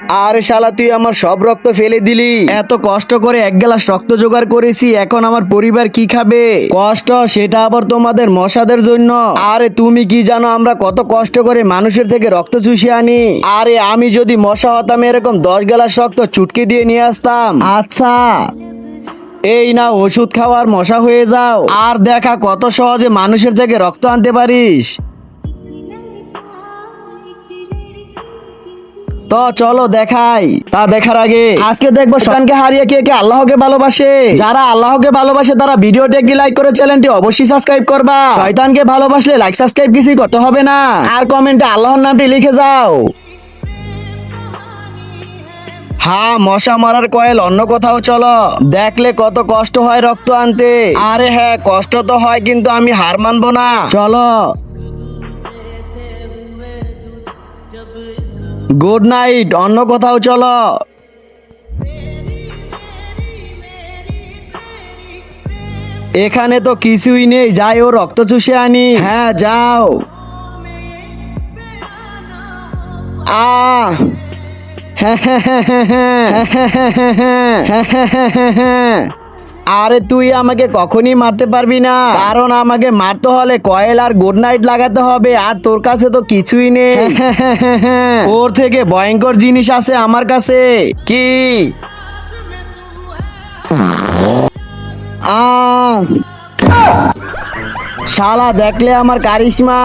আরে শালা তুই আমার সব রক্ত ফেলে দিলি। এত কষ্ট করে এক গ্লাস রক্ত জোগাড় করেছি, এখন আমার পরিবার কি খাবে? কষ্ট সেটা আবার তোমাদের মশাদের জন্য। আরে তুমি কি জানো আমরা কত কষ্ট করে মানুষের থেকে রক্ত চুষে আনি? আরে আমি যদি মশা হতাম এরকম 10 গ্লাস রক্ত চুটকি দিয়ে নিয়ে আসতাম। আচ্ছা এই না ওষুধ খাওয়ার মশা হয়ে যাও, আর দেখা কত সহজে মানুষের থেকে রক্ত আনতে পারিস। তো চলো দেখাই। তা দেখার আগে আজকে দেখবো শয়তানকে হারিয়ে কে কে আল্লাহকে ভালোবাসে। যারা আল্লাহকে ভালোবাসে তারা ভিডিওতে একটি লাইক করে চ্যানেলটি অবশ্যই সাবস্ক্রাইব করবা। শয়তানকে ভালোবাসলে লাইক সাবস্ক্রাইব কিছুই করতে হবে না, আর কমেন্টে আল্লাহর নামটি লিখে যাও। হ্যাঁ মশা মারার কয়েল অন্য কোথাও চলো, দেখলে কত কষ্ট হয় রক্ত আনতে। আরে হ্যাঁ কষ্ট তো হয়, কিন্তু আমি হার মানবো না, চলো। গুড নাইট, অন্য কোথাও চলো। এখানে তো কিছুই নেই, যাই ও রক্ত চুষে আনি। হ্যাঁ যাও। আহ আরে তুই আমাকে কখনই মারতে পারবি না, কারণ আমাকে মারতে হলে কয়েল আর গুড নাইট লাগাতে হবে, আর তোর কাছে তো কিছুই নেই। ওর থেকে ভয়ঙ্কর জিনিস আছে আমার কাছে। কি? শালা দেখলে আমার কারিশমা।